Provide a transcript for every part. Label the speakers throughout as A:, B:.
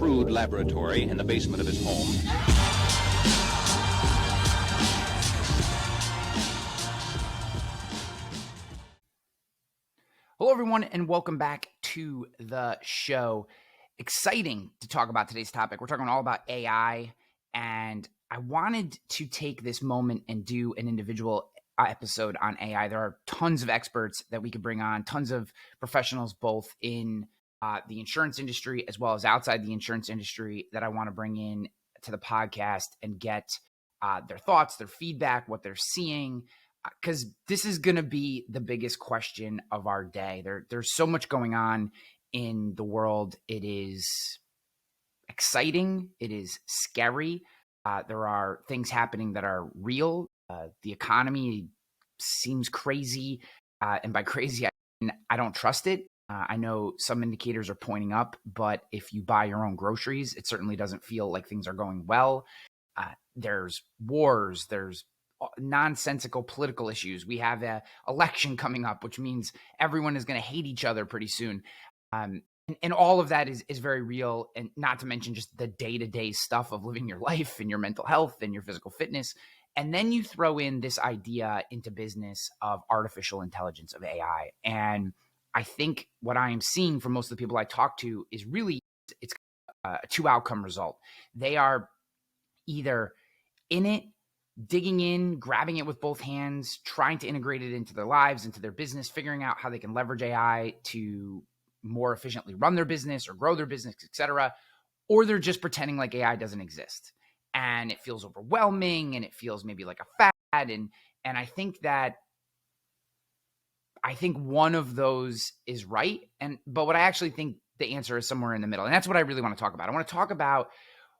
A: crude laboratory in the basement of his home.
B: Hello, everyone, and welcome back to the show. Exciting to talk about today's topic. We're talking all about AI, and I wanted to take this moment and do an individual episode on AI. There are tons of experts that we could bring on, tons of professionals, both in the insurance industry as well as outside the insurance industry, that I want to bring in to the podcast and get their thoughts, their feedback, what they're seeing, because this is going to be the biggest question of our day. There's so much going on in the world. It is exciting. It is scary. There are things happening that are real. The economy seems crazy. And by crazy, I don't trust it. I know some indicators are pointing up, but if you buy your own groceries, it certainly doesn't feel like things are going well. There's wars. There's nonsensical political issues. We have an election coming up, which means everyone is going to hate each other pretty soon. And all of that is very real, and not to mention just the day-to-day stuff of living your life and your mental health and your physical fitness. And then you throw in this idea into business of artificial intelligence, of AI. And I think what I am seeing from most of the people I talk to is really, it's a two-outcome result. They are either in it, digging in, grabbing it with both hands, trying to integrate it into their lives, into their business, figuring out how they can leverage AI to more efficiently run their business or grow their business, etc. Or they're just pretending like AI doesn't exist. And it feels overwhelming, and it feels maybe like a fad. And I think one of those is right. But what I actually think the answer is somewhere in the middle. And that's what I really want to talk about. I want to talk about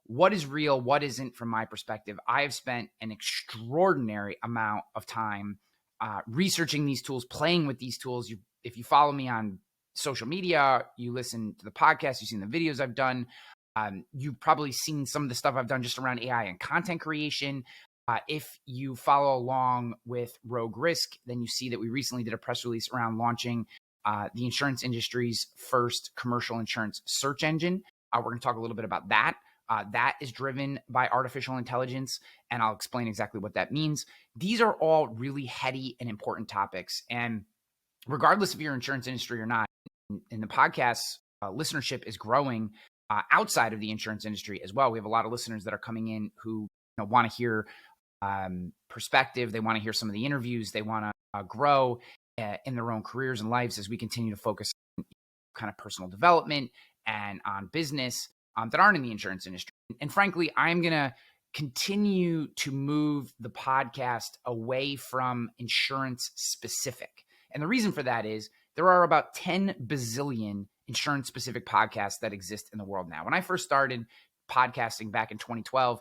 B: what is real, what isn't from my perspective. I have spent an extraordinary amount of time researching these tools, playing with these tools. If you follow me on social media, you listen to the podcast, you've seen the videos I've done. You've probably seen some of the stuff I've done just around AI and content creation. If you follow along with Rogue Risk, then you see that we recently did a press release around launching the insurance industry's first commercial insurance search engine. We're going to talk a little bit about that. That is driven by artificial intelligence, and I'll explain exactly what that means. These are all really heady and important topics. And regardless if you're in insurance industry or not, in the podcast, listenership is growing outside of the insurance industry as well. We have a lot of listeners that are coming in who want to hear perspective. They want to hear some of the interviews. They want to grow in their own careers and lives as we continue to focus on kind of personal development and on business that aren't in the insurance industry. And frankly, I'm going to continue to move the podcast away from insurance specific. And the reason for that is there are about 10 bazillion insurance specific podcasts that exist in the world now. When I first started podcasting back in 2012,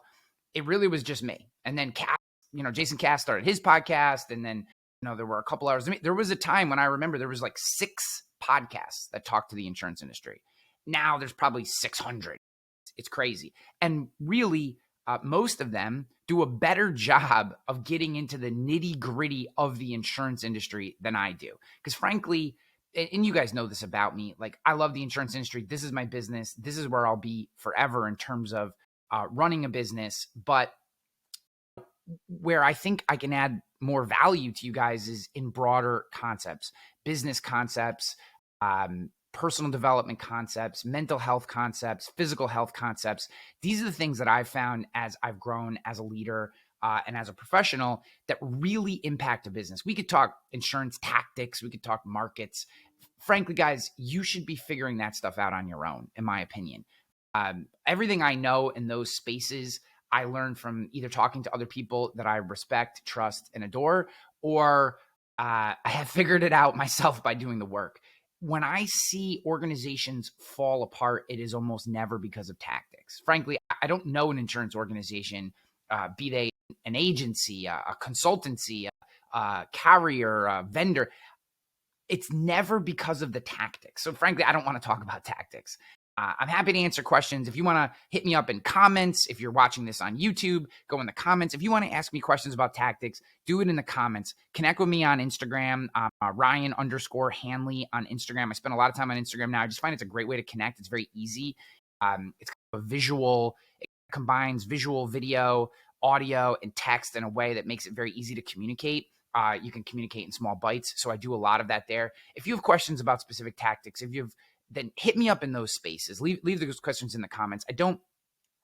B: it really was just me. And then Jason Cass started his podcast. And then, there were a couple hours. There was a time when I remember there was like 6 podcasts that talked to the insurance industry. Now there's probably 600. It's crazy. And really, most of them do a better job of getting into the nitty gritty of the insurance industry than I do. Because frankly, and you guys know this about me, like I love the insurance industry. This is my business. This is where I'll be forever in terms of running a business. But where I think I can add more value to you guys is in broader concepts, business concepts, personal development concepts, mental health concepts, physical health concepts. These are the things that I've found as I've grown as a leader and as a professional that really impact a business. We could talk insurance tactics. We could talk markets. Frankly, guys, you should be figuring that stuff out on your own, in my opinion. Everything I know in those spaces, I learned from either talking to other people that I respect, trust, and adore, or I have figured it out myself by doing the work. When I see organizations fall apart, it is almost never because of tactics. Frankly, I don't know an insurance organization, be they an agency, a consultancy, a carrier, a vendor. It's never because of the tactics. So frankly, I don't want to talk about tactics. I'm happy to answer questions. If you want to hit me up in comments, if you're watching this on YouTube, go in the comments. If you want to ask me questions about tactics, do it in the comments. Connect with me on Instagram, Ryan_Hanley on Instagram. I spend a lot of time on Instagram now. I just find it's a great way to connect. It's very easy. It's a visual, it combines visual, video, audio, and text in a way that makes it very easy to communicate. You can communicate in small bites. So I do a lot of that there. If you have questions about specific tactics, then hit me up in those spaces. Leave those questions in the comments. I don't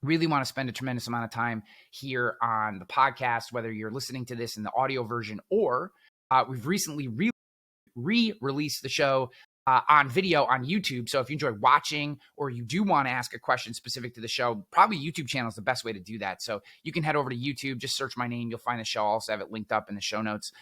B: really want to spend a tremendous amount of time here on the podcast, whether you're listening to this in the audio version or we've recently re-released the show on video on YouTube. So if you enjoy watching or you do want to ask a question specific to the show, probably YouTube channel is the best way to do that. So you can head over to YouTube, just search my name. You'll find the show. I'll also have it linked up in the show notes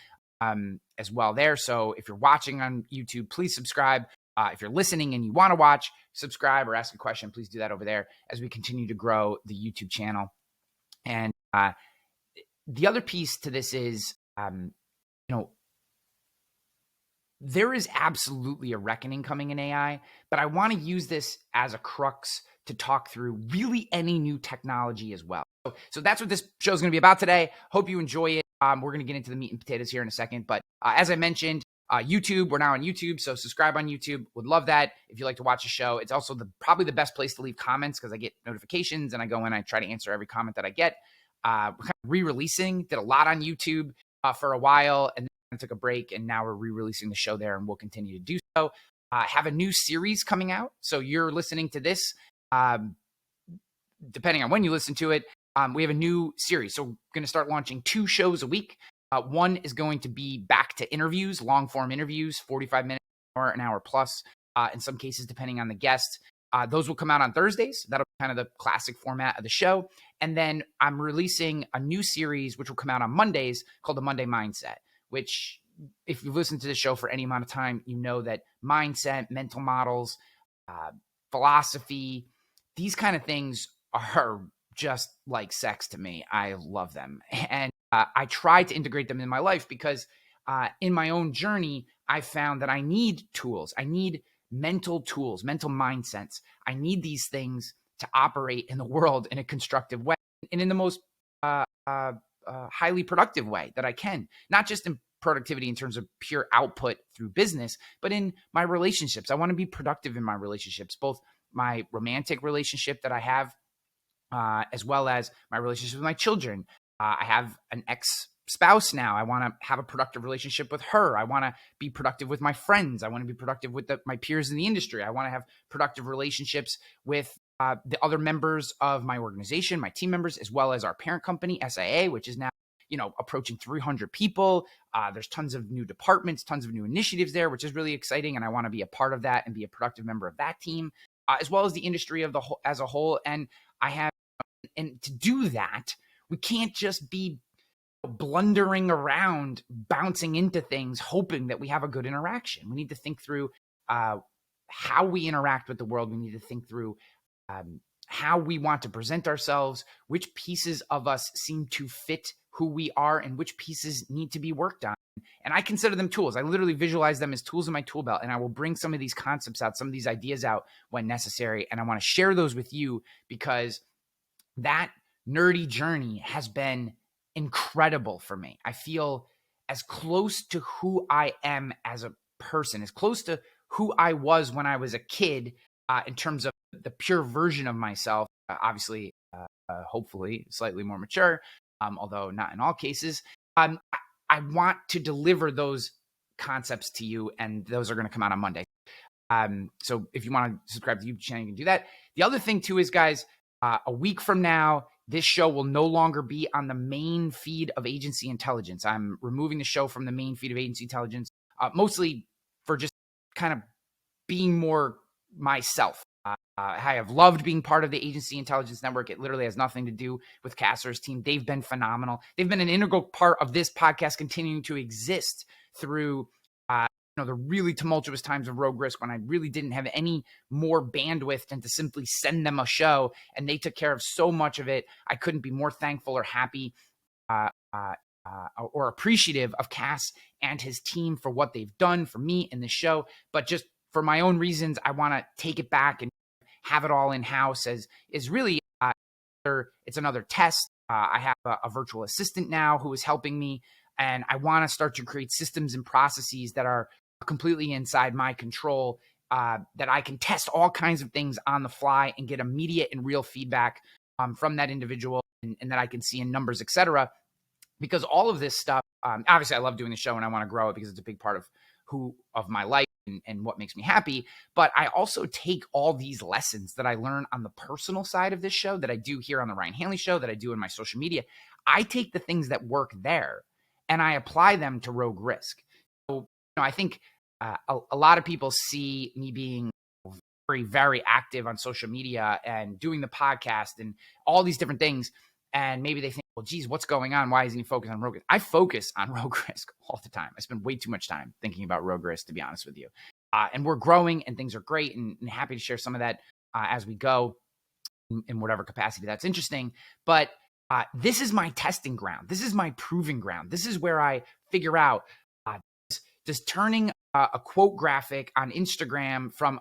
B: as well there. So if you're watching on YouTube, please subscribe. If you're listening and you want to watch, subscribe or ask a question, please do that over there as we continue to grow the YouTube channel. And the other piece to this is, there is absolutely a reckoning coming in AI, but I want to use this as a crux to talk through really any new technology as well. So that's what this show is going to be about today. Hope you enjoy it. We're going to get into the meat and potatoes here in a second. But as I mentioned, YouTube, we're now on YouTube. So subscribe on YouTube. Would love that if you like to watch the show. It's also probably the best place to leave comments because I get notifications and I go in, I try to answer every comment that I get. We're kind of re-releasing, did a lot on YouTube for a while and then took a break. And now we're re-releasing the show there and we'll continue to do so. Have a new series coming out. So you're listening to this, depending on when you listen to it. We have a new series. So we're going to start launching 2 shows a week. One is going to be back to interviews, long form interviews, 45 minutes, an hour plus, in some cases, depending on the guest. Those will come out on Thursdays. That'll be kind of the classic format of the show. And then I'm releasing a new series, which will come out on Mondays called the Monday Mindset, which if you've listened to the show for any amount of time, you know that mindset, mental models, philosophy, these kind of things are just like sex to me. I love them. And I try to integrate them in my life because in my own journey, I found that I need tools. I need mental tools, mental mindsets. I need these things to operate in the world in a constructive way and in the most highly productive way that I can, not just in productivity in terms of pure output through business, but in my relationships. I want to be productive in my relationships, both my romantic relationship that I have, as well as my relationship with my children. I have an ex-spouse now. I want to have a productive relationship with her. I want to be productive with my friends. I want to be productive with my peers in the industry. I want to have productive relationships with the other members of my organization, my team members, as well as our parent company, SIA, which is now, approaching 300 people. There's tons of new departments, tons of new initiatives there, which is really exciting. And I want to be a part of that and be a productive member of that team, as well as the industry as a whole. And and to do that, we can't just be blundering around, bouncing into things, hoping that we have a good interaction. We need to think through how we interact with the world. We need to think through how we want to present ourselves, which pieces of us seem to fit who we are, and which pieces need to be worked on. And I consider them tools. I literally visualize them as tools in my tool belt, and I will bring some of these concepts out, some of these ideas out when necessary. And I want to share those with you because that nerdy journey has been incredible for me. I feel as close to who I am as a person, as close to who I was when I was a kid, in terms of the pure version of myself, obviously, hopefully slightly more mature, although not in all cases. I want to deliver those concepts to you, and those are going to come out on Monday. So if you want to subscribe to the YouTube channel, you can do that. The other thing too is, guys, a week from now, this show will no longer be on the main feed of Agency Intelligence. I'm removing the show from the main feed of Agency Intelligence, mostly for just kind of being more myself. I have loved being part of the Agency Intelligence Network. It literally has nothing to do with Cassler's team. They've been phenomenal. They've been an integral part of this podcast continuing to exist through the really tumultuous times of Rogue Risk when I really didn't have any more bandwidth than to simply send them a show, and they took care of so much of it. I couldn't be more thankful or happy or appreciative of Cass and his team for what they've done for me in the show. But just for my own reasons, I want to take it back and have it all in-house is really it's another test. I have a virtual assistant now who is helping me, and I want to start to create systems and processes that are completely inside my control that I can test all kinds of things on the fly and get immediate and real feedback from that individual, and that I can see in numbers, etc. Because all of this stuff, obviously I love doing the show and I want to grow it because it's a big part of my life and what makes me happy. But I also take all these lessons that I learn on the personal side of this show, that I do here on the Ryan Hanley show, that I do in my social media. I take the things that work there and I apply them to Rogue Risk. So, I think a lot of people see me being very, very active on social media and doing the podcast and all these different things. And maybe they think, well, geez, what's going on? Why isn't he focused on Rogue Risk? I focus on Rogue Risk all the time. I spend way too much time thinking about Rogue Risk, to be honest with you. And we're growing and things are great, and happy to share some of that as we go in whatever capacity that's interesting. But this is my testing ground. This is my proving ground. This is where I figure out, does turning a quote graphic on Instagram from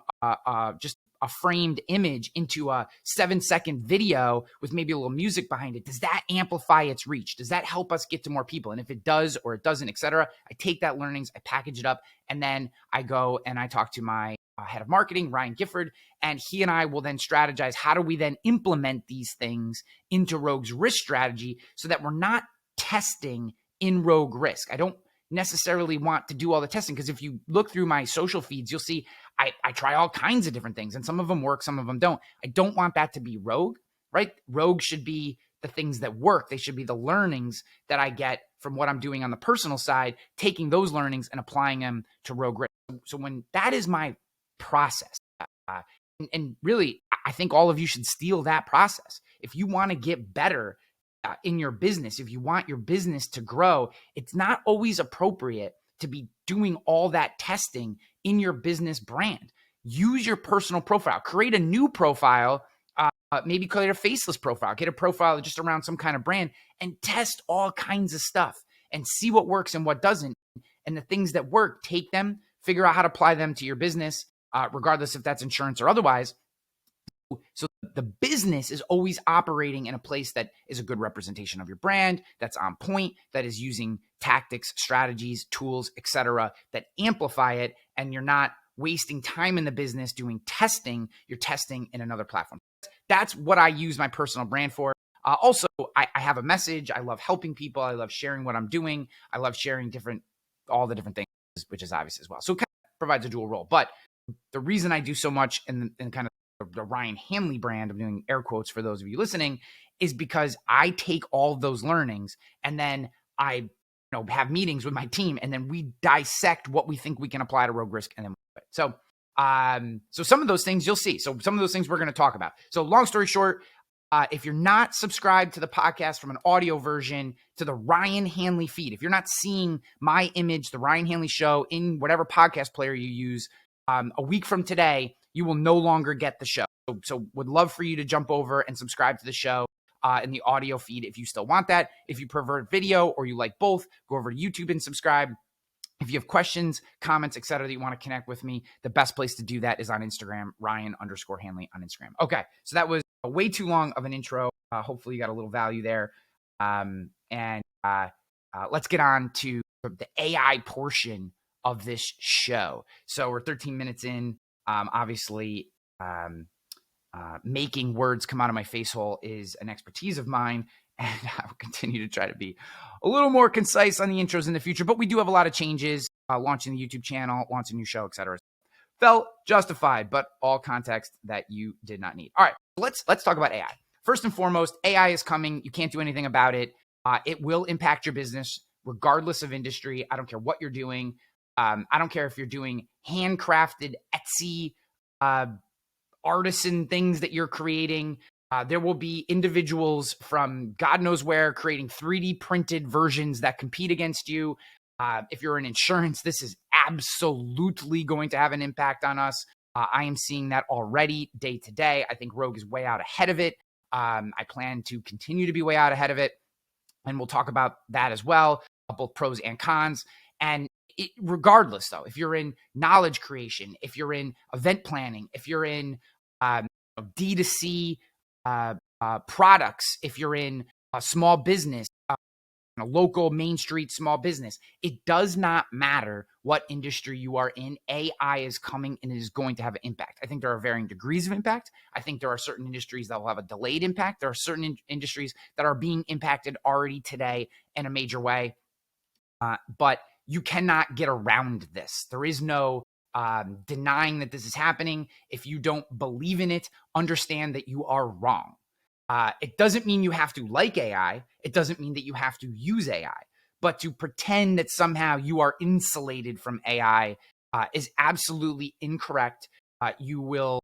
B: just a framed image into a 7-second video with maybe a little music behind it, does that amplify its reach? Does that help us get to more people? And if it does or it doesn't, etc., I take that learnings, I package it up, and then I go and I talk to my head of marketing, Ryan Gifford, and he and I will then strategize, how do we then implement these things into Rogue's risk strategy so that we're not testing in Rogue Risk. I don't necessarily want to do all the testing, because if you look through my social feeds, you'll see I try all kinds of different things, and some of them work, some of them don't. I don't want that to be Rogue, right? Rogue should be the things that work. They should be the learnings that I get from what I'm doing on the personal side, taking those learnings and applying them to Rogue Risk. So when that is my process, and really, I think all of you should steal that process. If you want to get better in your business, if you want your business to grow, it's not always appropriate to be doing all that testing in your business brand. Use your personal profile. Create a new profile, maybe create a faceless profile. Get a profile just around some kind of brand and test all kinds of stuff and see what works and what doesn't. And the things that work, take them, figure out how to apply them to your business, regardless if that's insurance or otherwise. So the business is always operating in a place that is a good representation of your brand, that's on point, that is using tactics, strategies, tools, etc., that amplify it, and you're not wasting time in the business doing testing. You're testing in another platform. That's what I use my personal brand for. Also, I have a message. I love helping people. I love sharing what I'm doing. I love sharing all the different things, which is obvious as well. So it kind of provides a dual role. But the reason I do so much in kind of the Ryan Hanley brand, I'm doing air quotes for those of you listening, is because I take all of those learnings and then I have meetings with my team, and then we dissect what we think we can apply to Rogue Risk, and then we do it. So some of those things you'll see. So some of those things we're going to talk about. So long story short, if you're not subscribed to the podcast from an audio version to the Ryan Hanley feed, if you're not seeing my image, the Ryan Hanley show, in whatever podcast player you use, a week from today, you will no longer get the show. So would love for you to jump over and subscribe to the show in the audio feed if you still want that. If you prefer video or you like both, go over to YouTube and subscribe. If you have questions, comments, etc., that you want to connect with me, the best place to do that is on Instagram, Ryan_Hanley on Instagram. Okay, so that was way too long of an intro. Hopefully you got a little value there. Let's get on to the AI portion of this show. So we're 13 minutes in. Obviously, making words come out of my face hole is an expertise of mine, and I will continue to try to be a little more concise on the intros in the future. But we do have a lot of changes, launching the YouTube channel, launching a new show, etc. Felt justified, but all context that you did not need. All right, let's talk about AI. First and foremost, AI is coming. You can't do anything about it. It will impact your business regardless of industry. I don't care what you're doing. I don't care if you're doing handcrafted Etsy artisan things that you're creating. There will be individuals from God knows where creating 3D printed versions that compete against you. If you're in insurance, this is absolutely going to have an impact on us. I am seeing that already day to day. I think Rogue is way out ahead of it. I plan to continue to be way out ahead of it. And we'll talk about that as well, both pros and cons. And regardless, though, if you're in knowledge creation, if you're in event planning, if you're in D2C products, if you're in a small business, a local Main Street small business. It does not matter what industry you are in. AI is coming and it is going to have an impact. I think there are varying degrees of impact. I think there are certain industries that will have a delayed impact. There are certain industries that are being impacted already today in a major way. But you cannot get around this. There is no denying that this is happening. If you don't believe in it, understand that you are wrong. It doesn't mean you have to like AI. It doesn't mean that you have to use AI. But to pretend that somehow you are insulated from AI is absolutely incorrect. You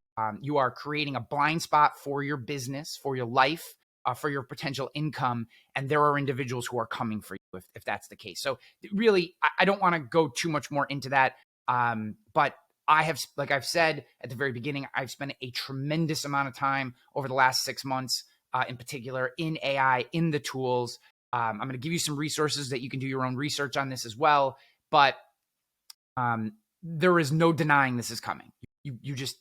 B: are creating a blind spot for your business, for your life, for your potential income, and there are individuals who are coming for you if that's the case. So really, I don't want to go too much more into that, but I have, like I've said at the very beginning, I've spent a tremendous amount of time over the last 6 months, in particular, in AI, in the tools. I'm going to give you some resources that you can do your own research on this as well, but there is no denying this is coming. This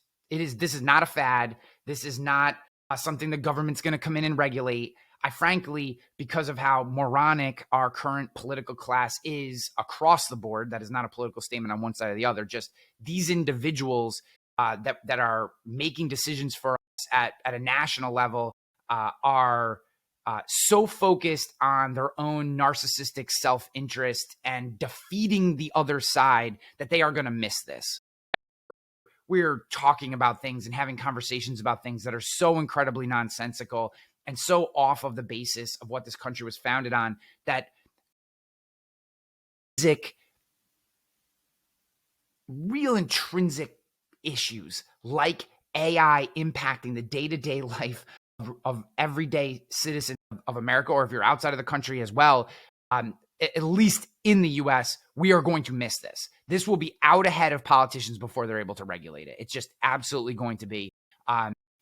B: is not a fad. This is not something the government's going to come in and regulate. I frankly, because of how moronic our current political class is across the board, that is not a political statement on one side or the other, just these individuals that are making decisions for us at a national level are so focused on their own narcissistic self-interest and defeating the other side that they are going to miss this. We're talking about things and having conversations about things that are so incredibly nonsensical and so off of the basis of what this country was founded on that real intrinsic issues like AI impacting the day-to-day life of everyday citizens of America, or if you're outside of the country as well, at least in the US, we are going to miss this. This will be out ahead of politicians before they're able to regulate it. It's just absolutely going to be.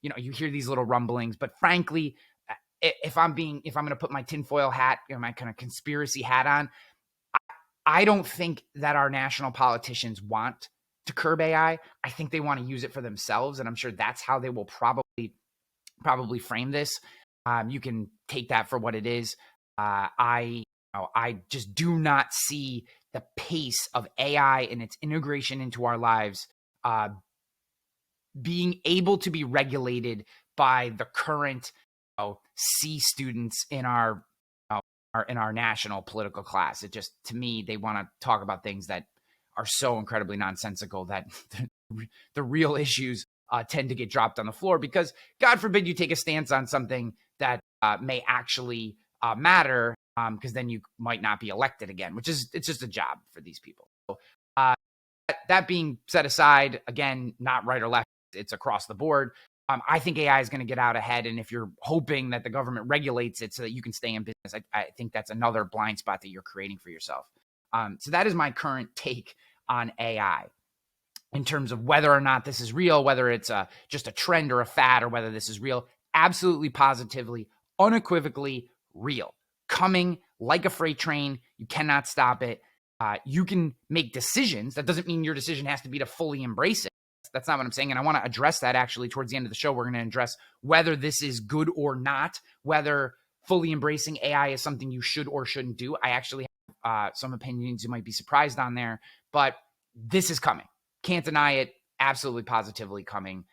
B: You hear these little rumblings, but frankly, if I'm going to put my tinfoil hat, my kind of conspiracy hat on, I don't think that our national politicians want to curb AI. I think they want to use it for themselves, and I'm sure that's how they will probably frame this. You can take that for what it is. I just do not see the pace of AI and its integration into our lives being able to be regulated by the current C students in our national political class. It just, to me, they want to talk about things that are so incredibly nonsensical that the real issues tend to get dropped on the floor because, God forbid, you take a stance on something that may actually matter, because then you might not be elected again, it's just a job for these people. So, that being set aside, again, not right or left, it's across the board. I think AI is going to get out ahead, and if you're hoping that the government regulates it so that you can stay in business, I think that's another blind spot that you're creating for yourself. So that is my current take on AI in terms of whether or not this is real, whether it's just a trend or a fad, or whether this is real. Absolutely, positively, unequivocally real. Coming like a freight train. You cannot stop it. You can make decisions. That doesn't mean your decision has to be to fully embrace it. That's not what I'm saying. And I want to address that actually towards the end of the show. We're going to address whether this is good or not, whether fully embracing AI is something you should or shouldn't do. I actually have some opinions you might be surprised on there, but this is coming. Can't deny it. Absolutely, positively coming.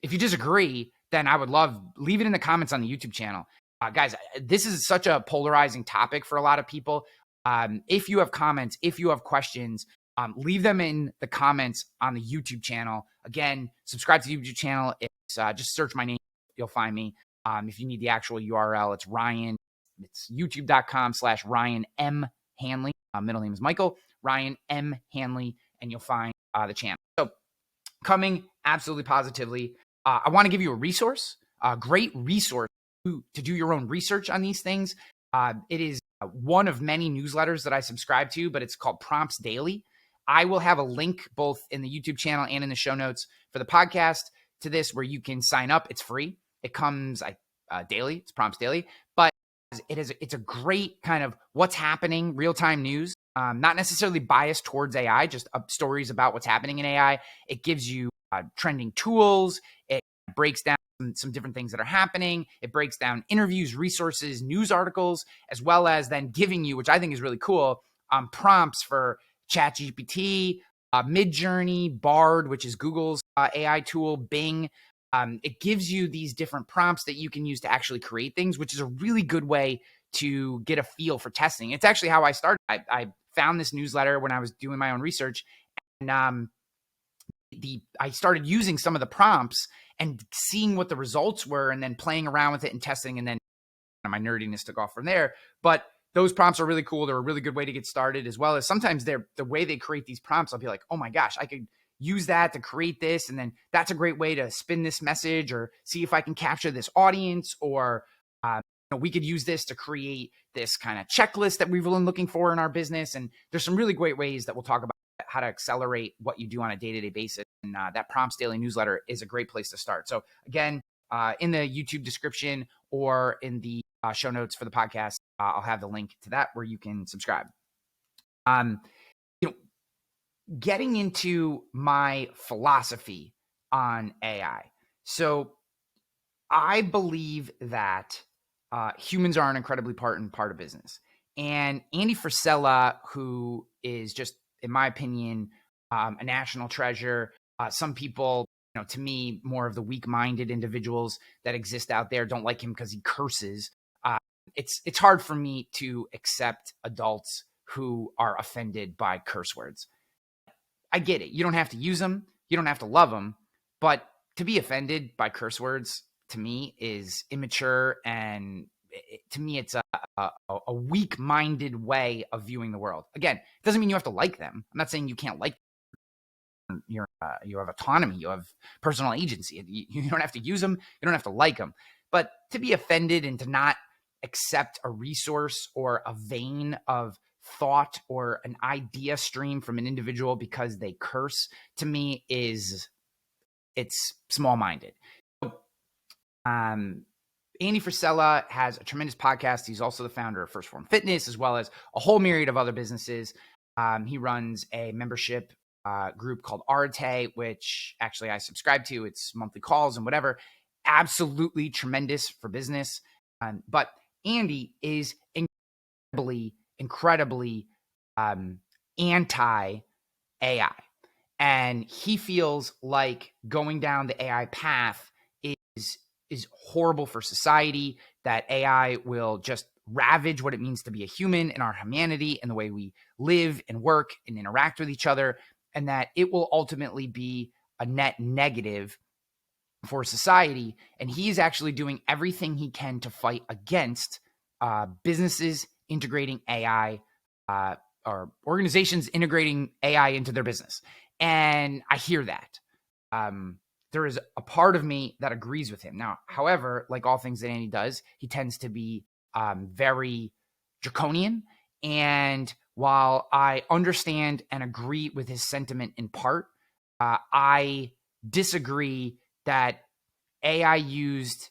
B: If you disagree, then I would leave it in the comments on the YouTube channel. Guys, this is such a polarizing topic for a lot of people. If you have comments, if you have questions, leave them in the comments on the YouTube channel. Again, subscribe to the YouTube channel. It's just search my name. You'll find me. If you need the actual URL, it's Ryan. It's youtube.com/Ryan M. Hanley. Middle name is Michael. Ryan M. Hanley, and you'll find the channel. So coming absolutely positively. I want to give you a resource, a great resource to do your own research on these things. It is one of many newsletters that I subscribe to, but it's called Prompts Daily. I will have a link both in the YouTube channel and in the show notes for the podcast to this, where you can sign up. It's free. It comes daily. It's Prompts Daily, but it's a great kind of what's happening, real-time news, not necessarily biased towards AI, just stories about what's happening in AI. It gives you trending tools. It breaks down some different things that are happening. It breaks down interviews, resources, news articles, as well as then giving you, which I think is really cool, prompts for ChatGPT, Midjourney, Bard, which is Google's AI tool, Bing. It gives you these different prompts that you can use to actually create things, which is a really good way to get a feel for testing. It's actually how I started. I found this newsletter when I was doing my own research, and I started using some of the prompts and seeing what the results were, and then playing around with it and testing, and then my nerdiness took off from there. But those prompts are really cool. They're a really good way to get started, as well as sometimes the way they create these prompts, I'll be like, oh my gosh, I could use that to create this. And then that's a great way to spin this message or see if I can capture this audience, or we could use this to create this kind of checklist that we've been looking for in our business. And there's some really great ways that we'll talk about how to accelerate what you do on a day-to-day basis. And that Prompts Daily newsletter is a great place to start. So again, in the YouTube description or in the show notes for the podcast, I'll have the link to that where you can subscribe. Getting into my philosophy on AI. So I believe that humans are an incredibly important part of business. And Andy Frisella, who is just, in my opinion, a national treasure. Some people, to me, more of the weak-minded individuals that exist out there don't like him because he curses. It's hard for me to accept adults who are offended by curse words. I get it. You don't have to use them. You don't have to love them. But to be offended by curse words, to me, is immature. And to me, it's a weak-minded way of viewing the world. Again, it doesn't mean you have to like them. I'm not saying you can't like them. You have autonomy. You have personal agency. You don't have to use them. You don't have to like them. But to be offended and to not accept a resource or a vein of thought or an idea stream from an individual because they curse, to me, it's small-minded. Andy Frisella has a tremendous podcast. He's also the founder of First Form Fitness, as well as a whole myriad of other businesses. He runs a membership group called RHS, which actually I subscribe to. It's monthly calls and whatever. Absolutely tremendous for business. But Andy is incredibly anti-AI. And he feels like going down the AI path is horrible for society, that AI will just ravage what it means to be a human and our humanity and the way we live and work and interact with each other, and that it will ultimately be a net negative for society. And he's actually doing everything he can to fight against businesses integrating AI or organizations integrating AI into their business. And I hear that. There is a part of me that agrees with him. Now, however, like all things that Andy does, he tends to be very draconian. And while I understand and agree with his sentiment in part, I disagree that AI used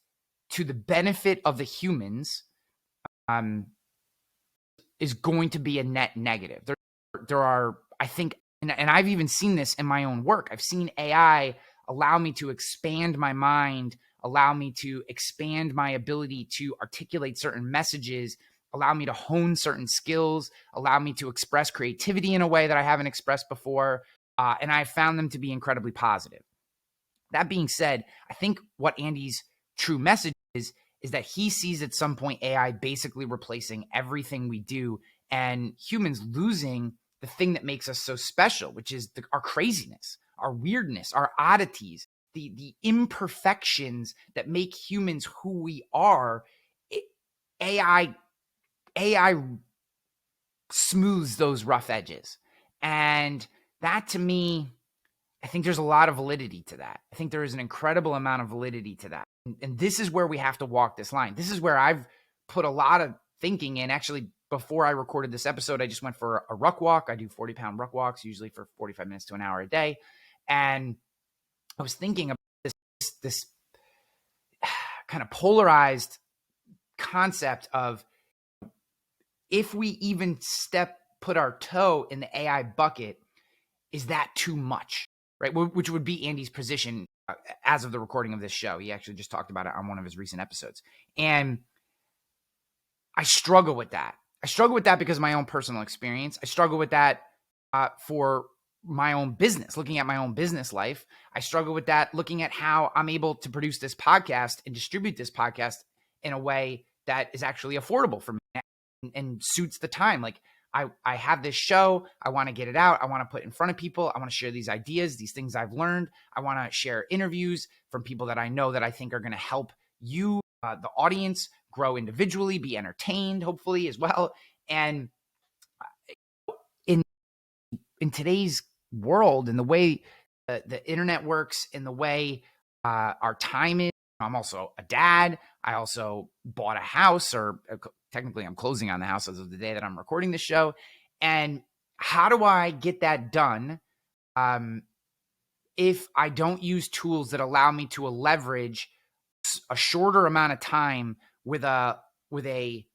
B: to the benefit of the humans is going to be a net negative. There are, I think, and I've even seen this in my own work. I've seen AI allow me to expand my mind, allow me to expand my ability to articulate certain messages, allow me to hone certain skills, allow me to express creativity in a way that I haven't expressed before. And I found them to be incredibly positive. That being said, I think what Andy's true message is that he sees at some point AI basically replacing everything we do and humans losing the thing that makes us so special, which is our craziness, our weirdness, our oddities, the imperfections that make humans who we are. AI smooths those rough edges. And that, to me, I think there's a lot of validity to that. I think there is an incredible amount of validity to that. And this is where we have to walk this line. This is where I've put a lot of thinking in. Actually, before I recorded this episode, I just went for a ruck walk. I do 40-pound ruck walks, usually for 45 minutes to an hour a day. And I was thinking about this kind of polarized concept of, if we even put our toe in the AI bucket, is that too much, right? Which would be Andy's position. as of the recording of this show. He actually just talked about it on one of his recent episodes. And I struggle with that. I struggle with that because of my own personal experience. I struggle with that for my own business, looking at my own business life. I struggle with that looking at how I'm able to produce this podcast and distribute this podcast in a way that is actually affordable for me and suits the time. Like I have this show. I want to get it out. I want to put it in front of people. I want to share these ideas, these things I've learned. I want to share interviews from people that I know that I think are going to help you, the audience, grow individually, be entertained, hopefully as well. And in today's world, in the way the internet works, in the way our time is, I'm also a dad. I also bought a house, or technically I'm closing on the house as of the day that I'm recording this show. And how do I get that done if I don't use tools that allow me to leverage a shorter amount of time with a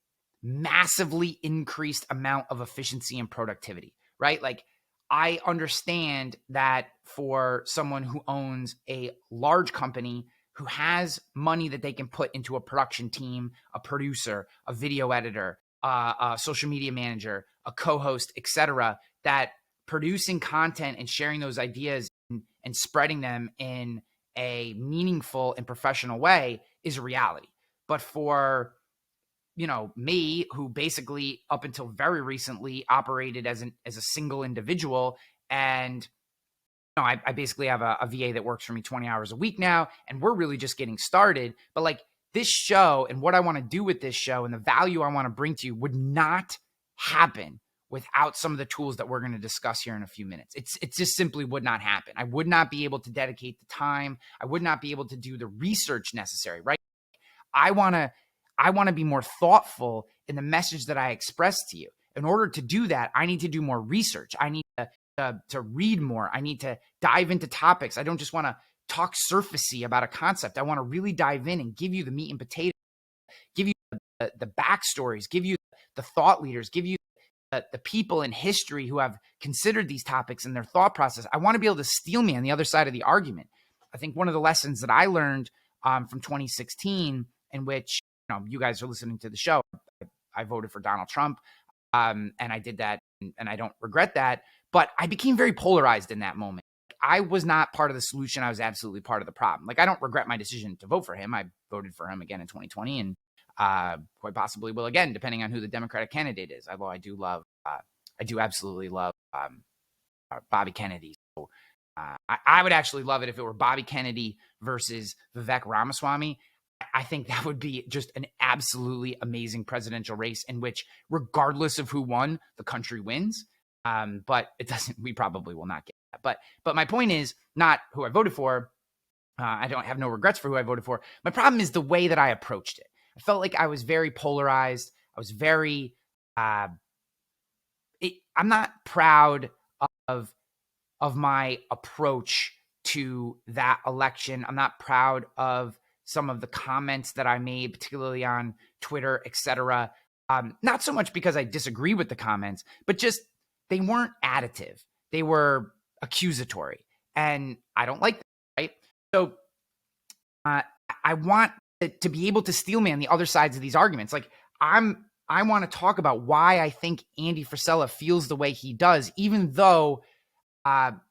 B: massively increased amount of efficiency and productivity, right? Like, I understand that for someone who owns a large company, who has money that they can put into a production team, a producer, a video editor, a social media manager, a co-host, etc., that producing content and sharing those ideas and spreading them in a meaningful and professional way is a reality. But for me, who basically up until very recently operated as a single individual, and I basically have a VA that works for me 20 hours a week now, and we're really just getting started. But like, this show and what I want to do with this show and the value I want to bring to you would not happen without some of the tools that we're going to discuss here in a few minutes. It just simply would not happen. I would not be able to dedicate the time. I would not be able to do the research necessary, right? I want to be more thoughtful in the message that I express to you. In order to do that, I need to do more research. I need to read more. I need to dive into topics. I don't just want to talk surfacey about a concept. I want to really dive in and give you the meat and potatoes, give you the backstories, give you the thought leaders, give you the people in history who have considered these topics and their thought process. I want to be able to steel me on the other side of the argument. I think one of the lessons that I learned from 2016, in which you guys are listening to the show, I voted for Donald Trump, and I did that, and I don't regret that. But I became very polarized in that moment. I was not part of the solution. I was absolutely part of the problem. Like, I don't regret my decision to vote for him. I voted for him again in 2020, and quite possibly will again, depending on who the Democratic candidate is. Although I do absolutely love Bobby Kennedy. So I would actually love it if it were Bobby Kennedy versus Vivek Ramaswamy. I think that would be just an absolutely amazing presidential race in which, regardless of who won, the country wins. But it doesn't. We probably will not get that. But my point is not who I voted for. I don't have no regrets for who I voted for. My problem is the way that I approached it. I felt like I was very polarized. I was very. I'm not proud of my approach to that election. I'm not proud of some of the comments that I made, particularly on Twitter, etc. Not so much because I disagree with the comments, but just they weren't additive. They were accusatory, and I don't like that, right? So I want to be able to steel man the other sides of these arguments. Like, I want to talk about why I think Andy Frisella feels the way he does, even though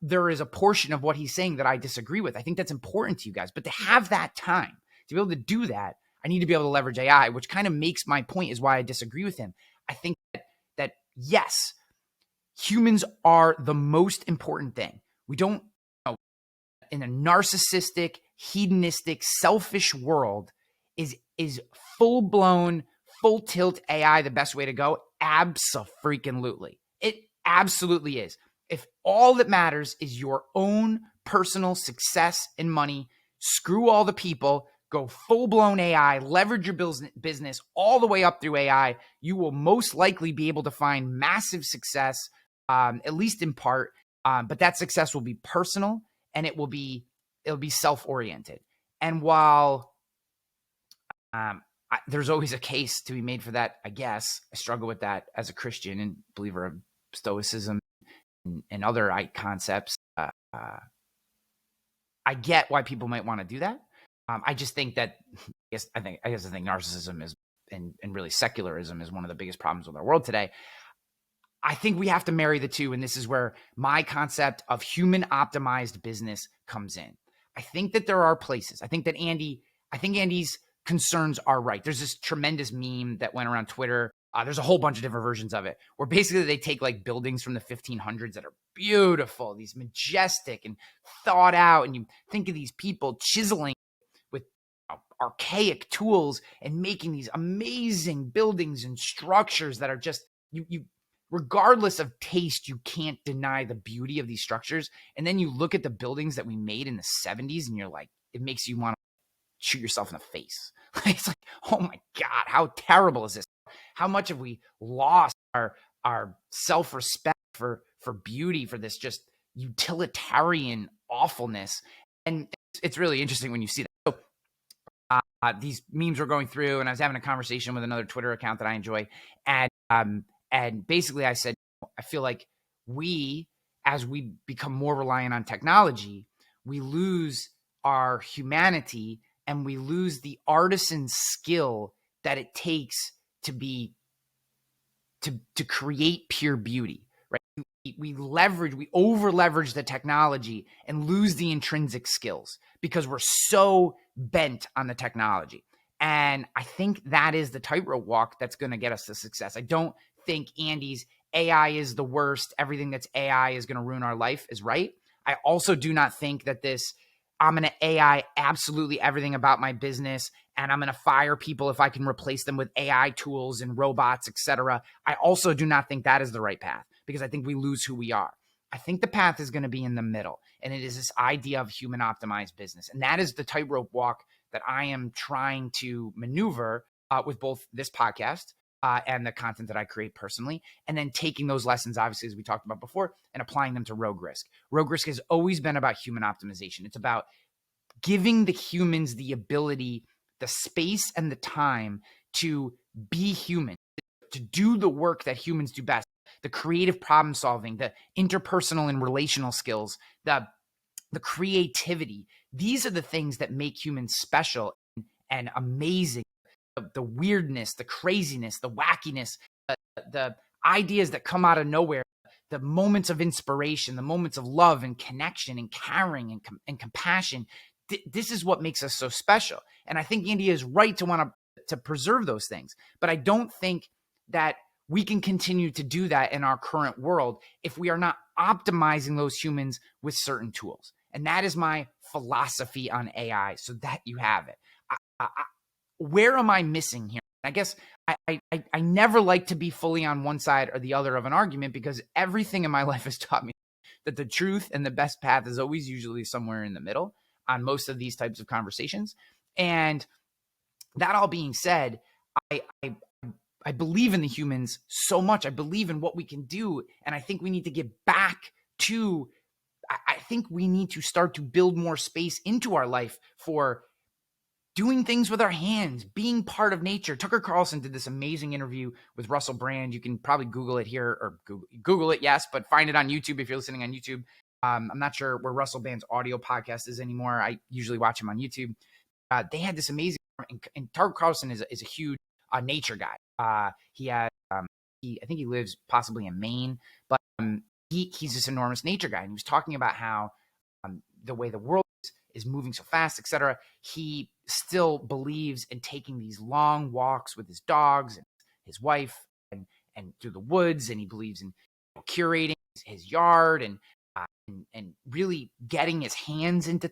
B: there is a portion of what he's saying that I disagree with. I think that's important to you guys. But to have that time, to be able to do that, I need to be able to leverage AI, which kind of makes my point is why I disagree with him. I think that yes, humans are the most important thing. We don't, in a narcissistic, hedonistic, selfish world, is full-blown, full-tilt AI the best way to go? Abso-freaking-lutely. It absolutely is. If all that matters is your own personal success and money, screw all the people, go full-blown AI, leverage your business all the way up through AI, you will most likely be able to find massive success, at least in part, but that success will be personal, and it'll be self-oriented. And while there's always a case to be made for that, I guess, I struggle with that as a Christian and believer of Stoicism and other concepts. I get why people might want to do that. I just think that I think narcissism is and really secularism is one of the biggest problems with our world today. I think we have to marry the two, and this is where my concept of human optimized business comes in. I think that there are places. I think Andy's concerns are right. There's this tremendous meme that went around Twitter. There's a whole bunch of different versions of it where basically they take like buildings from the 1500s that are beautiful, these majestic and thought out, and you think of these people chiseling with archaic tools and making these amazing buildings and structures that are just you regardless of taste, you can't deny the beauty of these structures. And then you look at the buildings that we made in the 70s and you're like, it makes you want to shoot yourself in the face. It's like, oh my God, how terrible is this? How much have we lost our self-respect for beauty, for this just utilitarian awfulness? And it's really interesting when you see that. So these memes were going through, and I was having a conversation with another Twitter account that I enjoy. And basically I said, I feel like as we become more reliant on technology, we lose our humanity and we lose the artisan skill that it takes to create pure beauty, right? We over leverage the technology and lose the intrinsic skills because we're so bent on the technology. And I think that is the tightrope walk that's going to get us to success. I don't think Andy's AI is the worst, everything that's AI is going to ruin our life is right. I also do not think that I'm going to AI absolutely everything about my business and I'm going to fire people if I can replace them with AI tools and robots, etc. I also do not think that is the right path because I think we lose who we are. I think the path is going to be in the middle, and it is this idea of human optimized business. And that is the tightrope walk that I am trying to maneuver with both this podcast and the content that I create personally, and then taking those lessons, obviously, as we talked about before, and applying them to Rogue Risk. Rogue Risk has always been about human optimization. It's about giving the humans the ability, the space and the time to be human, to do the work that humans do best, the creative problem solving, the interpersonal and relational skills, the creativity. These are the things that make humans special and amazing. The weirdness, the craziness, the wackiness, the ideas that come out of nowhere, the moments of inspiration, the moments of love and connection and caring and compassion. This is what makes us so special. And I think India is right to want to preserve those things. But I don't think that we can continue to do that in our current world if we are not optimizing those humans with certain tools. And that is my philosophy on AI, so that you have it. Where am I missing here? I guess I never like to be fully on one side or the other of an argument because everything in my life has taught me that the truth and the best path is always usually somewhere in the middle on most of these types of conversations. And that all being said, I believe in the humans so much. I believe in what we can do. And I think we need to get back to, I think we need to start to build more space into our life for doing things with our hands, being part of nature. Tucker Carlson did this amazing interview with Russell Brand. You can probably Google it here, or Google it, yes, but find it on YouTube if you're listening on YouTube. I'm not sure where Russell Brand's audio podcast is anymore. I usually watch him on YouTube. They had this amazing, and Tucker Carlson is a huge nature guy. He has, I think he lives possibly in Maine, but he's this enormous nature guy. And he was talking about how the way the world is moving so fast, etc. He still believes in taking these long walks with his dogs and his wife and through the woods, and he believes in curating his yard and really getting his hands into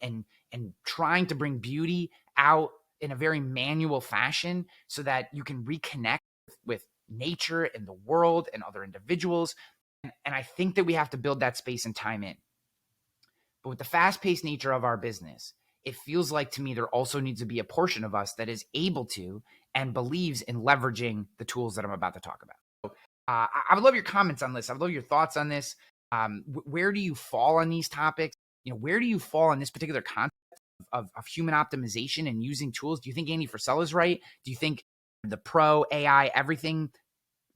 B: and trying to bring beauty out in a very manual fashion so that you can reconnect with nature and the world and other individuals. And I think that we have to build that space and time in. But with the fast-paced nature of our business, it feels like to me there also needs to be a portion of us that is able to and believes in leveraging the tools that I'm about to talk about. So, I would love your comments on this. I would love your thoughts on this. Where do you fall on these topics? Where do you fall on this particular concept of human optimization and using tools? Do you think Andy Frisella is right? Do you think the pro AI, everything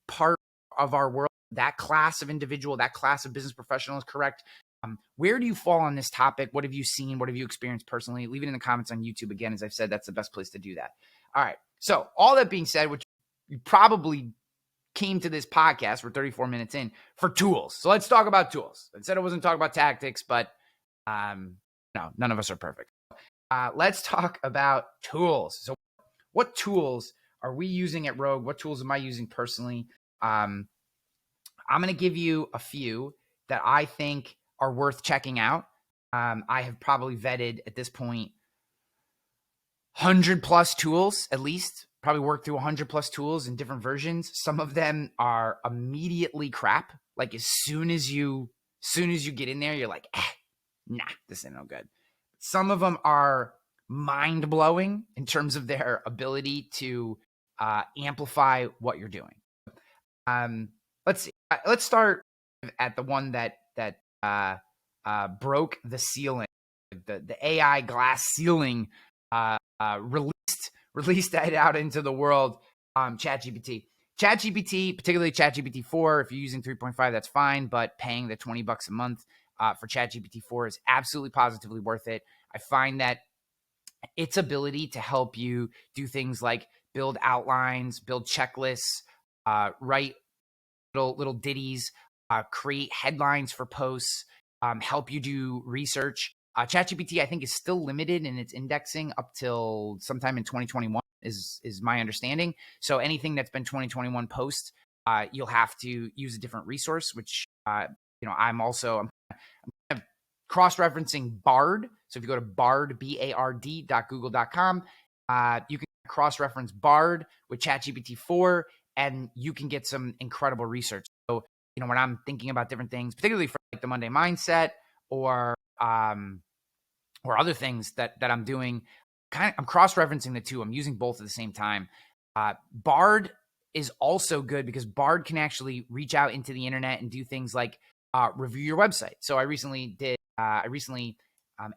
B: part of our world, that class of individual, that class of business professional is correct? Where do you fall on this topic? What have you seen? What have you experienced personally? Leave it in the comments on YouTube. Again, as I've said, that's the best place to do that. All right. So all that being said, which you probably came to this podcast, we're 34 minutes in, for tools. So let's talk about tools. I said I wasn't talking about tactics, but no, none of us are perfect. Let's talk about tools. So what tools are we using at Rogue? What tools am I using personally? I'm going to give you a few that I think are worth checking out. I have probably vetted at this point 100 plus tools, at least. Probably worked through 100 plus tools in different versions. Some of them are immediately crap. Like as soon as you get in there, you're like, nah, this ain't no good. Some of them are mind blowing in terms of their ability to amplify what you're doing. Let's see. Let's start at the one that broke the ceiling, the AI glass ceiling, released that out into the world. ChatGPT, particularly ChatGPT 4. If you're using 3.5, that's fine, but paying the $20 a month for ChatGPT 4 is absolutely positively worth it. I find that its ability to help you do things like build outlines, build checklists, write little ditties, create headlines for posts, help you do research. ChatGPT, I think, is still limited in its indexing up till sometime in 2021 is my understanding. So anything that's been 2021 post, you'll have to use a different resource, which I'm cross-referencing Bard. So if you go to bard.google.com, you can cross-reference Bard with ChatGPT 4, and you can get some incredible research. So, when I'm thinking about different things, particularly for like the Monday mindset or other things that I'm doing, I'm cross-referencing the two. I'm using both at the same time. Bard is also good because Bard can actually reach out into the internet and do things like review your website. So I recently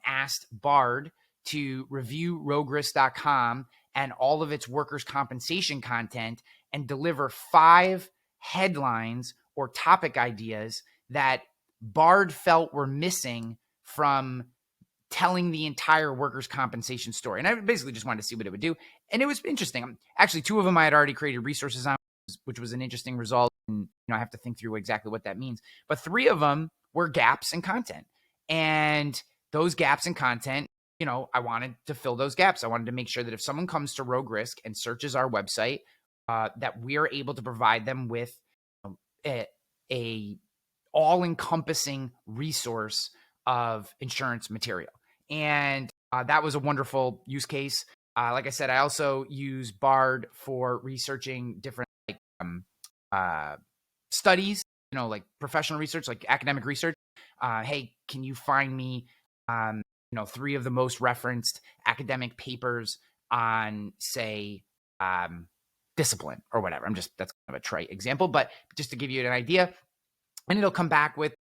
B: asked Bard to review roguerisk.com and all of its workers' compensation content and deliver 5 headlines or topic ideas that Bard felt were missing from telling the entire workers' compensation story. And I basically just wanted to see what it would do. And it was interesting. Actually, 2 of them I had already created resources on, which was an interesting result. And I have to think through exactly what that means. But 3 of them were gaps in content. And those gaps in content, I wanted to fill those gaps. I wanted to make sure that if someone comes to Rogue Risk and searches our website, that we are able to provide them with a all-encompassing resource of insurance material. And that was a wonderful use case. Like I said, I also use Bard for researching different studies, like professional research, like academic research. Hey, can you find me, 3 of the most referenced academic papers on, say, discipline or whatever. That's kind of a trite example, but just to give you an idea. And it'll come back with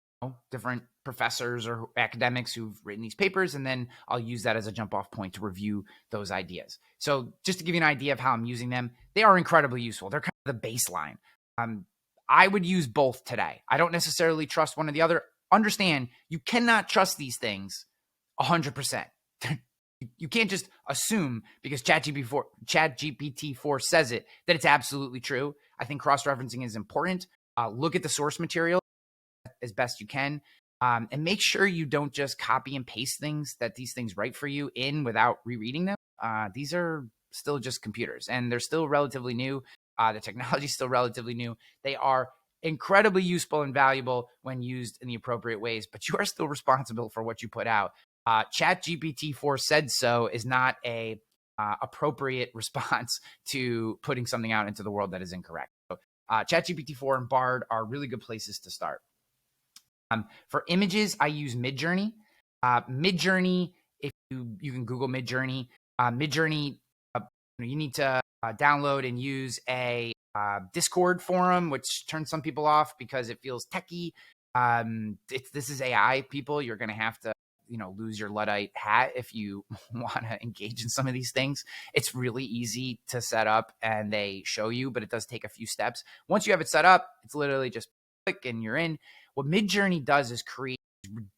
B: different professors or academics who've written these papers, and then I'll use that as a jump off point to review those ideas. So just to give you an idea of how I'm using them, they are incredibly useful. They're kind of the baseline. I would use both today. I don't necessarily trust one or the other. Understand, you cannot trust these things 100%. You can't just assume because ChatGPT 4 says it that it's absolutely true. I think cross-referencing is important. Look at the source material as best you can, and make sure you don't just copy and paste things that these things write for you in without rereading them. These are still just computers, and they're still relatively new. The technology is still relatively new. They are incredibly useful and valuable when used in the appropriate ways, but you are still responsible for what you put out. ChatGPT 4 said so is not a appropriate response to putting something out into the world that is incorrect. So, ChatGPT 4 and Bard are really good places to start. For images, I use Midjourney. Midjourney, if you can Google Midjourney. Midjourney, you need to download and use a Discord forum, which turns some people off because it feels techie. This is AI, people. You're going to have to lose your Luddite hat if you want to engage in some of these things. It's really easy to set up and they show you, but it does take a few steps. Once you have it set up, it's literally just click and you're in. What Midjourney does is create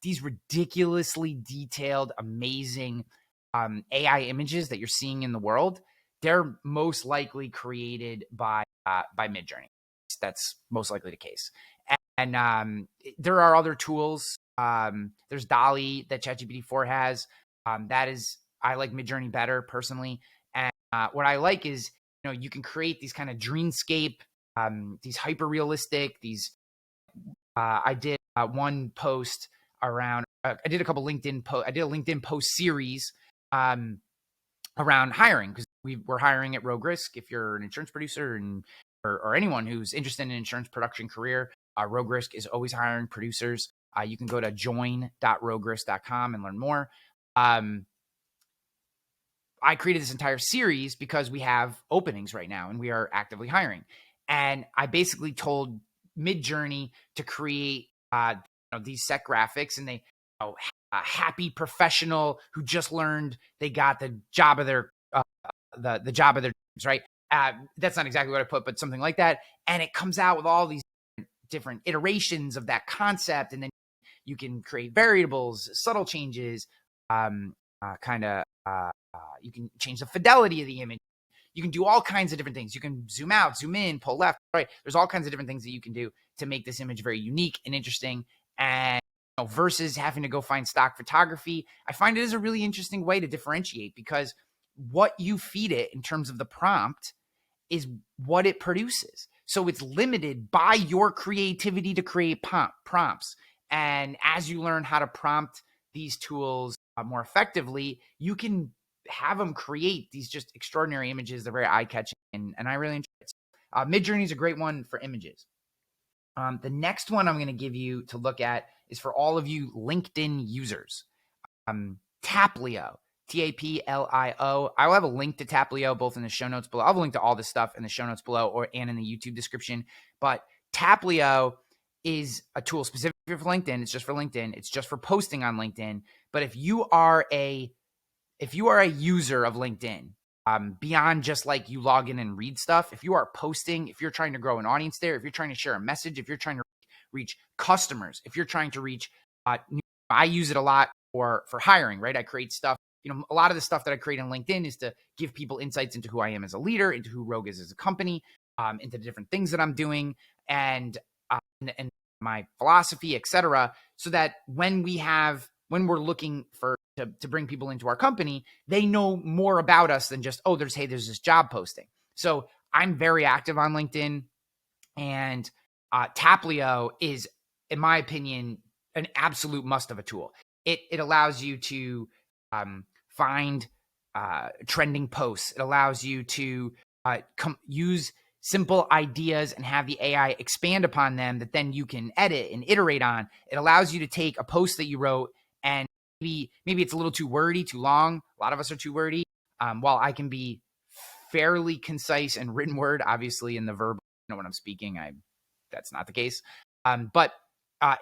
B: these ridiculously detailed, amazing AI images that you're seeing in the world, they're most likely created by Midjourney. That's most likely the case. And there are other tools. There's Dolly that ChatGPT 4 has. I like Midjourney better personally. And what I like is, you can create these kind of dreamscape, these hyper realistic, I did one post around, I did a couple I did a LinkedIn post series around hiring, because we're hiring at Rogue Risk. If you're an insurance producer or anyone who's interested in an insurance production career, Rogue Risk is always hiring producers. You can go to join.roguerisk.com and learn more. I created this entire series because we have openings right now and we are actively hiring. And I basically told Midjourney to create these set graphics, and they a happy professional who just learned they got the job of their the job of their dreams, right? That's not exactly what I put, but something like that. And it comes out with all these different iterations of that concept, and then you can create variables, subtle changes, you can change the fidelity of the image. You can do all kinds of different things. You can zoom out, zoom in, pull left, right. There's all kinds of different things that you can do to make this image very unique and interesting. And versus having to go find stock photography, I find it is a really interesting way to differentiate, because what you feed it in terms of the prompt is what it produces. So it's limited by your creativity to create prompts. And as you learn how to prompt these tools more effectively, you can have them create these just extraordinary images. They're very eye-catching, and I really enjoy it. Midjourney is a great one for images. The next one I'm going to give you to look at is for all of you LinkedIn users. Taplio, Taplio. I will have a link to Taplio both in the show notes below. I'll have a link to all this stuff in the show notes below and in the YouTube description. But Taplio is a tool specifically for LinkedIn. It's just for LinkedIn. It's just for posting on LinkedIn. But if you are a user of LinkedIn, beyond just like you log in and read stuff, if you are posting, if you're trying to grow an audience there, if you're trying to share a message, if you're trying to reach customers, if you're trying to reach, I use it a lot for hiring, right? I create stuff. A lot of the stuff that I create on LinkedIn is to give people insights into who I am as a leader, into who Rogue is as a company, into the different things that I'm doing, and my philosophy, etc. So that when we're looking to bring people into our company, they know more about us than just, there's this job posting. So I'm very active on LinkedIn, and Taplio is, in my opinion, an absolute must of a tool. It allows you to find trending posts. It allows you to use simple ideas and have the AI expand upon them that then you can edit and iterate on. It allows you to take a post that you wrote, and maybe it's a little too wordy, too long. A lot of us are too wordy. While I can be fairly concise and written word, obviously in the verbal, when I'm speaking, that's not the case. But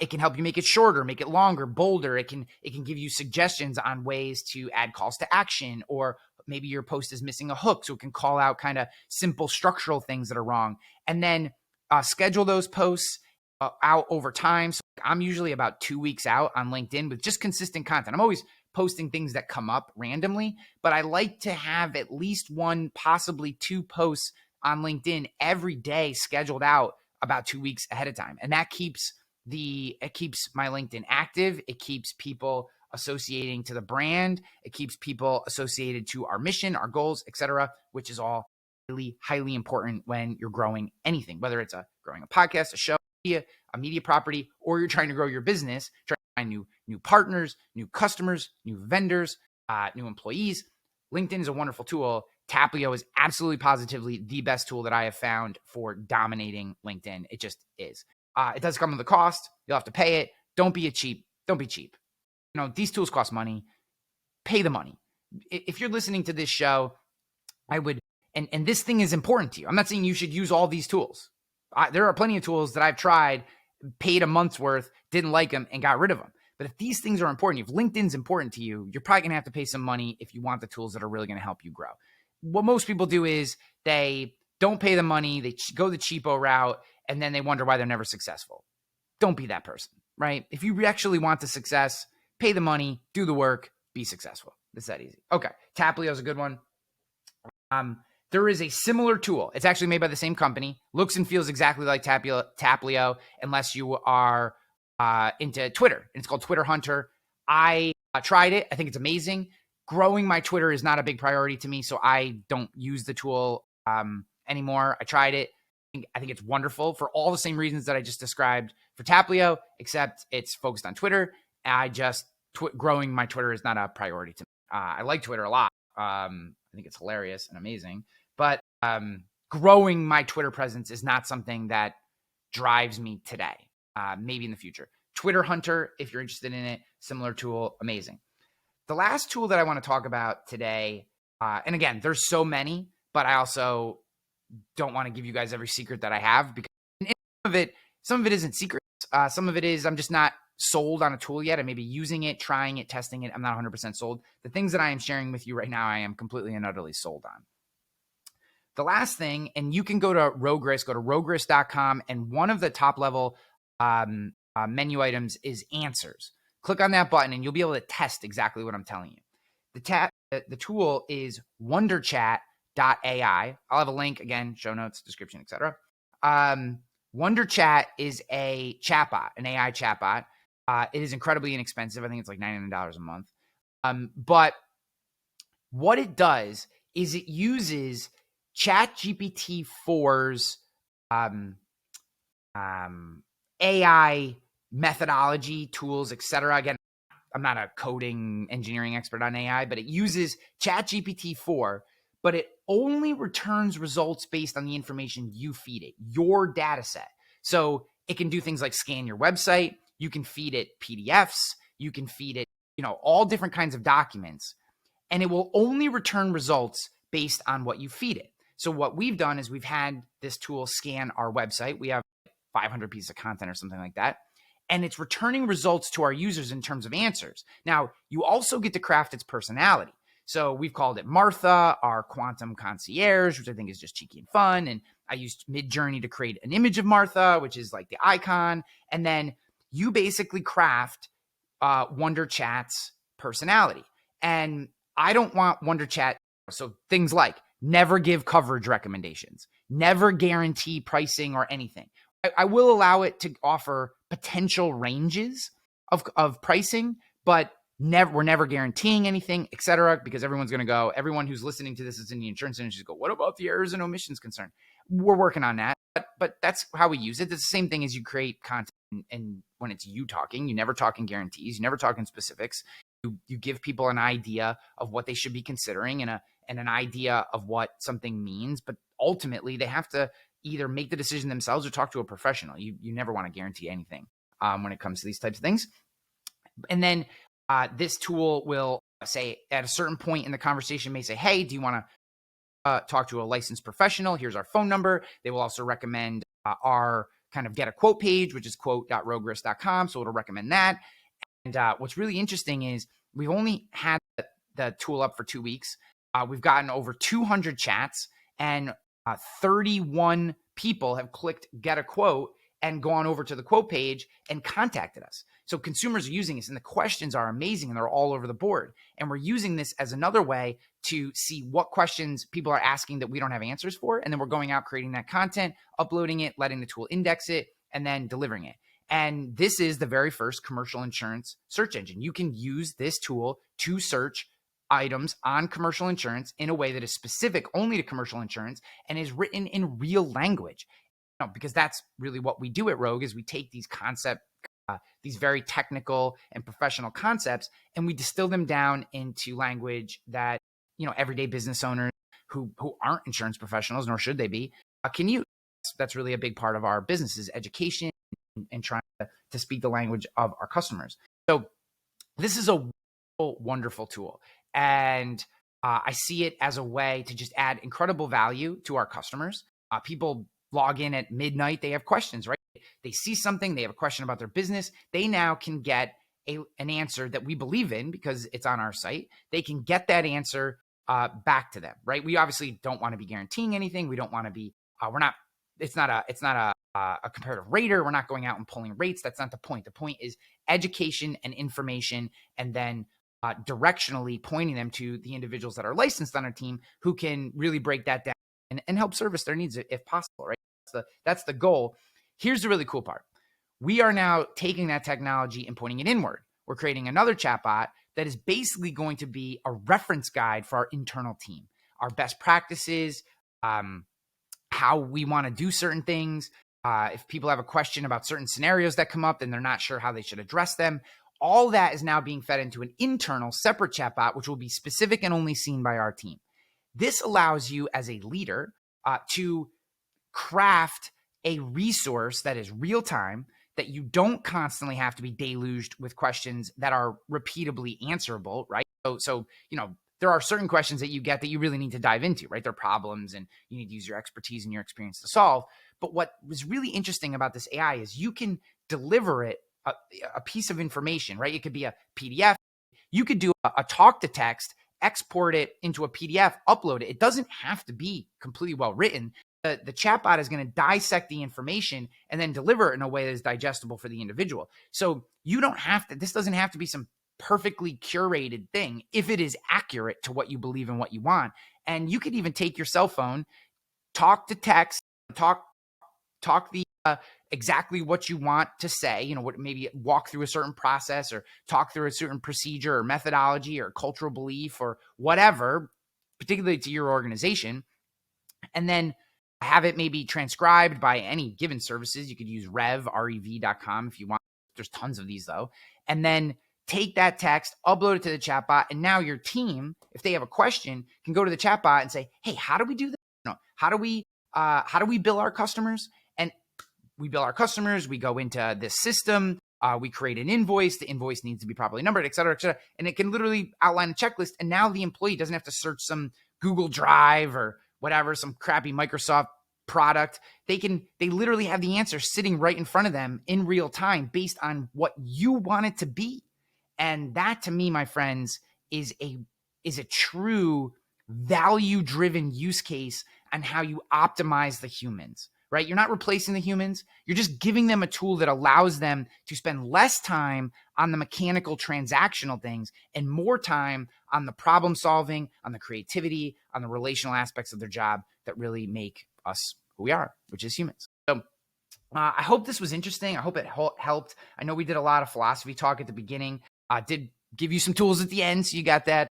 B: it can help you make it shorter, make it longer, bolder. It can give you suggestions on ways to add calls to action, or maybe your post is missing a hook, so it can call out kind of simple structural things that are wrong, and then schedule those posts out over time. So I'm usually about 2 weeks out on LinkedIn with just consistent content. I'm always posting things that come up randomly, but I like to have at least one, possibly two posts on LinkedIn every day scheduled out about 2 weeks ahead of time. And that keeps my LinkedIn active. It keeps people associating to the brand. It keeps people associated to our mission, our goals, etc., which is all really highly important when you're growing anything, whether it's growing a podcast, a show, a media property, or you're trying to grow your business, trying to find new partners, new customers, new vendors, new employees. LinkedIn is a wonderful tool. Taplio is absolutely positively the best tool that I have found for dominating LinkedIn. It just is. It does come with a cost. You'll have to pay it. Don't be cheap. These tools cost money. Pay the money. If you're listening to this show, I would, and this thing is important to you. I'm not saying you should use all these tools. There are plenty of tools that I've tried, paid a month's worth, didn't like them, and got rid of them. But if these things are important, if LinkedIn's important to you, you're probably going to have to pay some money if you want the tools that are really going to help you grow. What most people do is they don't pay the money, they go the cheapo route, and then they wonder why they're never successful. Don't be that person. right? If you actually want the success, pay the money, do the work, be successful. It's that easy. Okay. Taplio is a good one. There is a similar tool. It's actually made by the same company. Looks and feels exactly like Taplio, unless you are into Twitter. And it's called Twitter Hunter. I tried it. I think it's amazing. Growing my Twitter is not a big priority to me, so I don't use the tool anymore. I tried it. I think it's wonderful for all the same reasons that I just described for Taplio, except it's focused on Twitter. Growing my Twitter is not a priority to me. I like Twitter a lot. I think it's hilarious and amazing, but growing my Twitter presence is not something that drives me today. Maybe in the future. Twitter Hunter, if you're interested in it, similar tool, amazing. The last tool that I want to talk about today, and again, there's so many, but I also don't want to give you guys every secret that I have, because some of it isn't secrets. Some of it is I'm just not sold on a tool yet. I may be using it, trying it, testing it. I'm not 100% sold. The things that I am sharing with you right now, I am completely and utterly sold on. The last thing, and you can go to roguerisk.com, and one of the top level menu items is answers. Click on that button and you'll be able to test exactly what I'm telling you. The tool is wonderchat.ai. I'll have a link, again, show notes, description, etc. WonderChat is a chatbot, an AI chatbot. It is incredibly inexpensive. I think it's like $99 a month. But what it does is it uses ChatGPT 4's AI methodology, tools, etc. Again, I'm not a coding engineering expert on AI, but it uses ChatGPT 4, but it only returns results based on the information you feed it, your data set. So it can do things like scan your website. You can feed it PDFs. You can feed it, all different kinds of documents, and it will only return results based on what you feed it. So what we've done is we've had this tool scan our website. We have 500 pieces of content or something like that. And it's returning results to our users in terms of answers. Now, you also get to craft its personality. So we've called it Martha, our quantum concierge, which I think is just cheeky and fun. And I used Midjourney to create an image of Martha, which is like the icon. And then you basically craft Wonder Chat's personality. And I don't want Wonder Chat. So things like never give coverage recommendations, never guarantee pricing or anything. I will allow it to offer potential ranges of pricing, but we're never guaranteeing anything, et cetera, because everyone who's listening to this is in the insurance industry go, what about the errors and omissions concern? We're working on that, but that's how we use it. It's the same thing as you create content, and when it's you talking, you never talk in guarantees, you never talk in specifics. You give people an idea of what they should be considering and an idea of what something means, but ultimately they have to either make the decision themselves or talk to a professional. You never want to guarantee anything when it comes to these types of things. And then this tool will say at a certain point in the conversation may say, hey, do you want to talk to a licensed professional? Here's our phone number. They will also recommend our kind of get a quote page, which is quote.roguerisk.com. So it'll recommend that. And what's really interesting is we've only had the tool up for 2 weeks. We've gotten over 200 chats, and 31 people have clicked get a quote and gone over to the quote page and contacted us. So consumers are using this, and the questions are amazing, and they're all over the board. And we're using this as another way to see what questions people are asking that we don't have answers for. And then we're going out, creating that content, uploading it, letting the tool index it, and then delivering it. And this is the very first commercial insurance search engine. You can use this tool to search items on commercial insurance in a way that is specific only to commercial insurance and is written in real language. Because that's really what we do at Rogue, is we take these these very technical and professional concepts, and we distill them down into language that, everyday business owners who aren't insurance professionals, nor should they be, can use. That's really a big part of our business, is education and trying to speak the language of our customers. So this is a wonderful tool. And I see it as a way to just add incredible value to our customers. People log in at midnight. They have questions, right? They see something. They have a question about their business. They now can get an answer that we believe in because it's on our site. They can get that answer back to them, right? We obviously don't want to be guaranteeing anything. We don't want to be, it's not a a comparative rater. We're not going out and pulling rates. That's not the point. The point is education and information, and then directionally pointing them to the individuals that are licensed on our team who can really break that down and help service their needs if possible, right? That's the goal. Here's the really cool part. We are now taking that technology and pointing it inward. We're creating another chatbot that is basically going to be a reference guide for our internal team, our best practices, how we want to do certain things. If people have a question about certain scenarios that come up and they're not sure how they should address them, all that is now being fed into an internal separate chatbot, which will be specific and only seen by our team. This allows you as a leader to craft a resource that is real time, that you don't constantly have to be deluged with questions that are repeatably answerable, right? So there are certain questions that you get that you really need to dive into, right? They're problems and you need to use your expertise and your experience to solve. But what was really interesting about this AI is you can deliver it a piece of information, right? It could be a PDF. You could do a talk to text, export it into a PDF, upload it. It doesn't have to be completely well written. The chatbot is going to dissect the information and then deliver it in a way that is digestible for the individual. So you don't have to, this doesn't have to be some perfectly curated thing if it is accurate to what you believe and what you want. And you could even take your cell phone, talk to text, talk the exactly what you want to say, what maybe walk through a certain process or talk through a certain procedure or methodology or cultural belief or whatever, particularly to your organization, and then have it maybe transcribed by any given services. You could use rev.com if you want. There's tons of these though. And then take that text, upload it to the chatbot, and now your team, if they have a question, can go to the chatbot and say, "Hey, how do we do this? How do we bill our customers?" And we bill our customers. We go into this system. We create an invoice. The invoice needs to be properly numbered, et cetera, et cetera. And it can literally outline a checklist. And now the employee doesn't have to search some Google Drive or whatever, some crappy Microsoft product. They literally have the answer sitting right in front of them in real time based on what you want it to be. And that, to me, my friends, is a true value-driven use case on how you optimize the humans, right? You're not replacing the humans. You're just giving them a tool that allows them to spend less time on the mechanical transactional things and more time on the problem solving, on the creativity, on the relational aspects of their job that really make us who we are, which is humans. So I hope this was interesting. I hope it helped. I know we did a lot of philosophy talk at the beginning. Did give you some tools at the end, so you got that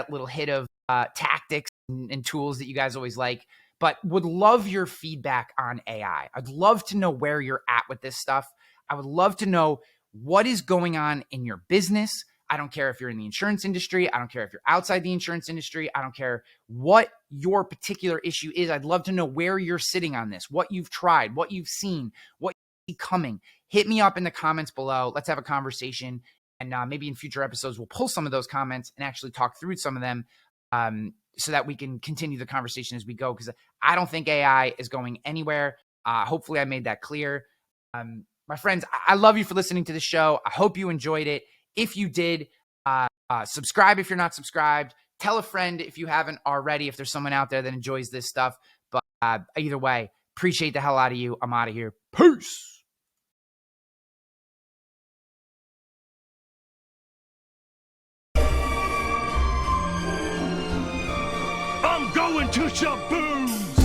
B: little hit of tactics and tools that you guys always like. But would love your feedback on AI. I'd love to know where you're at with this stuff. I would love to know what is going on in your business. I don't care if you're in the insurance industry. I don't care if you're outside the insurance industry. I don't care what your particular issue is. I'd love to know where you're sitting on this, what you've tried, what you've seen, what you see coming. Hit me up in the comments below. Let's have a conversation. And maybe in future episodes, we'll pull some of those comments and actually talk through some of them so that we can continue the conversation as we go. Because I don't think AI is going anywhere. Hopefully I made that clear. My friends, I love you for listening to the show. I hope you enjoyed it. If you did, subscribe if you're not subscribed. Tell a friend if you haven't already, if there's someone out there that enjoys this stuff. But either way, appreciate the hell out of you. I'm out of here. Peace.
C: I'm going to Shaboom's!